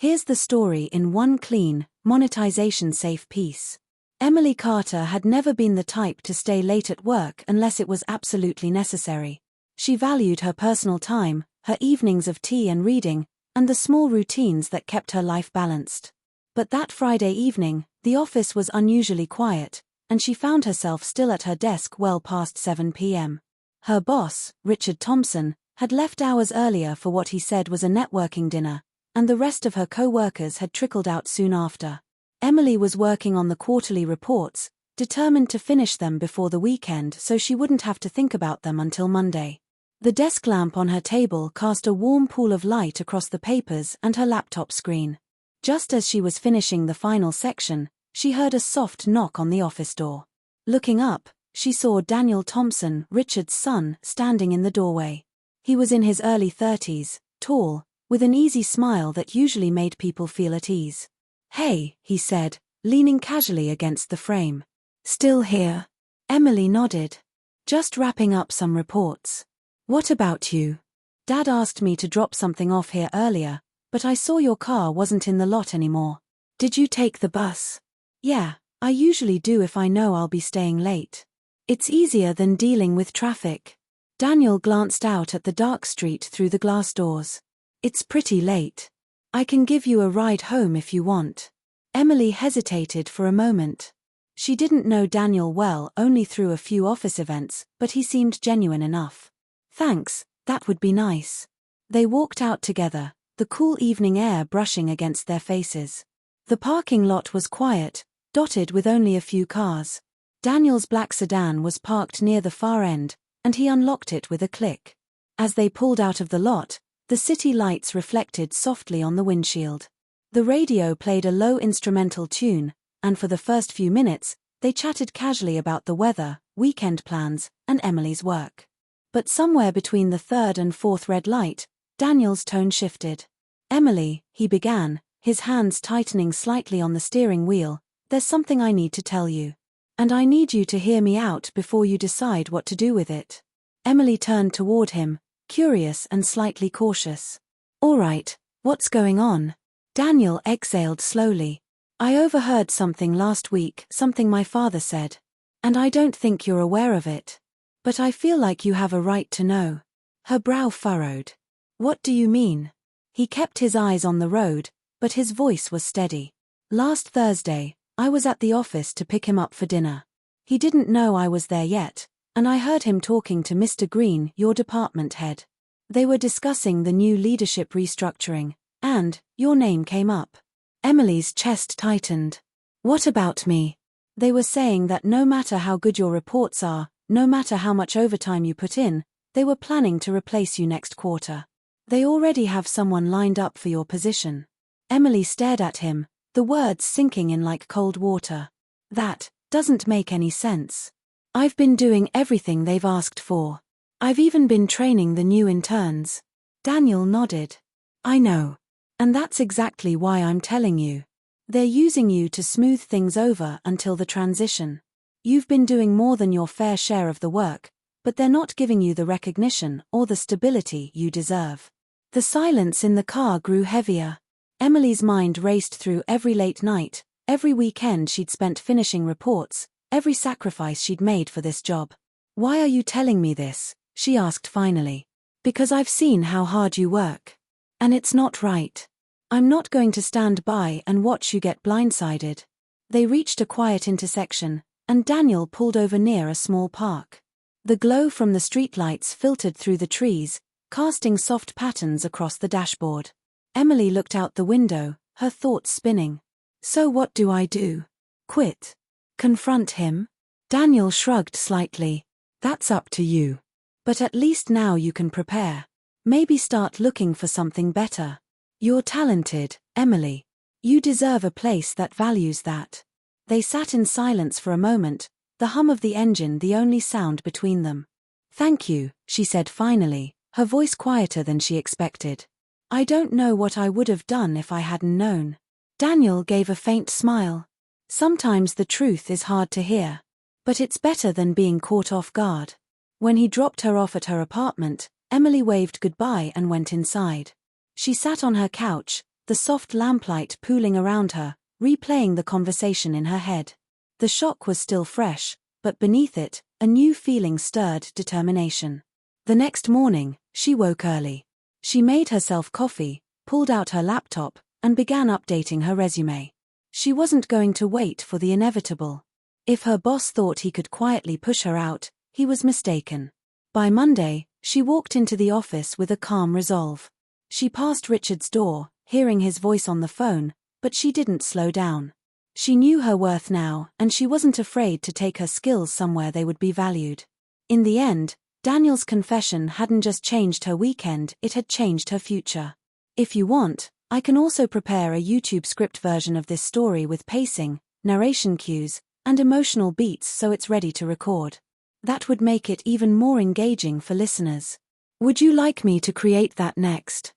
Here's the story in one clean, monetization-safe piece. Emily Carter had never been the type to stay late at work unless it was absolutely necessary. She valued her personal time, her evenings of tea and reading, and the small routines that kept her life balanced. But that Friday evening, the office was unusually quiet, and she found herself still at her desk well past 7 p.m. Her boss, Richard Thompson, had left hours earlier for what he said was a networking dinner, and the rest of her co-workers had trickled out soon after. Emily was working on the quarterly reports, determined to finish them before the weekend so she wouldn't have to think about them until Monday. The desk lamp on her table cast a warm pool of light across the papers and her laptop screen. Just as she was finishing the final section, she heard a soft knock on the office door. Looking up, she saw Daniel Thompson, Richard's son, standing in the doorway. He was in his early 30s, tall, with an easy smile that usually made people feel at ease. "Hey," he said, leaning casually against the frame. "Still here?" Emily nodded. "Just wrapping up some reports." "What about you?" "Dad asked me to drop something off here earlier, but I saw your car wasn't in the lot anymore." "Did you take the bus?" "Yeah, I usually do if I know I'll be staying late. It's easier than dealing with traffic." Daniel glanced out at the dark street through the glass doors. "It's pretty late. I can give you a ride home if you want." Emily hesitated for a moment. She didn't know Daniel well, only through a few office events, but he seemed genuine enough. "Thanks, that would be nice." They walked out together, the cool evening air brushing against their faces. The parking lot was quiet, dotted with only a few cars. Daniel's black sedan was parked near the far end, and he unlocked it with a click. As they pulled out of the lot, the city lights reflected softly on the windshield. The radio played a low instrumental tune, and for the first few minutes, they chatted casually about the weather, weekend plans, and Emily's work. But somewhere between the third and fourth red light, Daniel's tone shifted. "Emily," he began, his hands tightening slightly on the steering wheel, "there's something I need to tell you. And I need you to hear me out before you decide what to do with it." Emily turned toward him, curious and slightly cautious. "All right, what's going on?" Daniel exhaled slowly. "I overheard something last week, something my father said. And I don't think you're aware of it. But I feel like you have a right to know." Her brow furrowed. "What do you mean?" He kept his eyes on the road, but his voice was steady. "Last Thursday, I was at the office to pick him up for dinner. He didn't know I was there yet, and I heard him talking to Mr. Green, your department head. They were discussing the new leadership restructuring, and your name came up." Emily's chest tightened. "What about me?" "They were saying that no matter how good your reports are, no matter how much overtime you put in, they were planning to replace you next quarter. They already have someone lined up for your position." Emily stared at him, the words sinking in like cold water. "That doesn't make any sense. I've been doing everything they've asked for. I've even been training the new interns." Daniel nodded. "I know. And that's exactly why I'm telling you. They're using you to smooth things over until the transition. You've been doing more than your fair share of the work, but they're not giving you the recognition or the stability you deserve." The silence in the car grew heavier. Emily's mind raced through every late night, every weekend she'd spent finishing reports, every sacrifice she'd made for this job. "Why are you telling me this?" she asked finally. "Because I've seen how hard you work. And it's not right. I'm not going to stand by and watch you get blindsided." They reached a quiet intersection, and Daniel pulled over near a small park. The glow from the streetlights filtered through the trees, casting soft patterns across the dashboard. Emily looked out the window, her thoughts spinning. "So what do I do? Quit? Confront him?" Daniel shrugged slightly. "That's up to you. But at least now you can prepare. Maybe start looking for something better. You're talented, Emily. You deserve a place that values that." They sat in silence for a moment, the hum of the engine the only sound between them. "Thank you," she said finally, her voice quieter than she expected. "I don't know what I would have done if I hadn't known." Daniel gave a faint smile. Sometimes the truth is hard to hear. But it's better than being caught off guard. When he dropped her off at her apartment, Emily waved goodbye and went inside. She sat on her couch, the soft lamplight pooling around her, replaying the conversation in her head. The shock was still fresh, but beneath it, a new feeling stirred determination. The next morning, she woke early. She made herself coffee, pulled out her laptop, and began updating her resume. She wasn't going to wait for the inevitable. If her boss thought he could quietly push her out, he was mistaken. By Monday, she walked into the office with a calm resolve. She passed Richard's door, hearing his voice on the phone, but she didn't slow down. She knew her worth now, and she wasn't afraid to take her skills somewhere they would be valued. In the end, Daniel's confession hadn't just changed her weekend, it had changed her future. If you want, I can also prepare a YouTube script version of this story with pacing, narration cues, and emotional beats so it's ready to record. That would make it even more engaging for listeners. Would you like me to create that next?